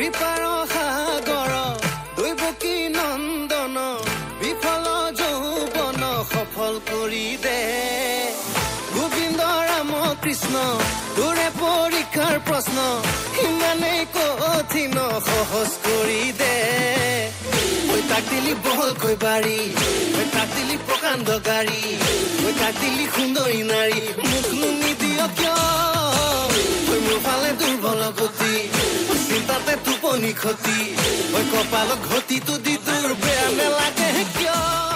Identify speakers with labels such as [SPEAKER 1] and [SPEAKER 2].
[SPEAKER 1] কৃপাৰ সাগৰ দৈৱকী নন্দন বিফল যৌৱন সফল কৰি দে গোবিন্দ ৰাম কৃষ্ণ তোৰে পৰীক্ষাৰ প্ৰশ্ন ইমানেই কঠিন সহজ কৰি দে ঐ তাক দিলি বহলকৈ বাৰী ঐ তাক দিলি প্ৰকাণ্ড গাড়ী ঐ তাক দিলি সুন্দৰী নাৰী মোকনো নিদিয় কিয় ঐ মোৰ ফালে দুৰ্বল গতি চিন্তাতে টোপনি ক্ষতি ঐ কপালত ঘটিটো দি তোৰ বেয়া নেলাগে কিয়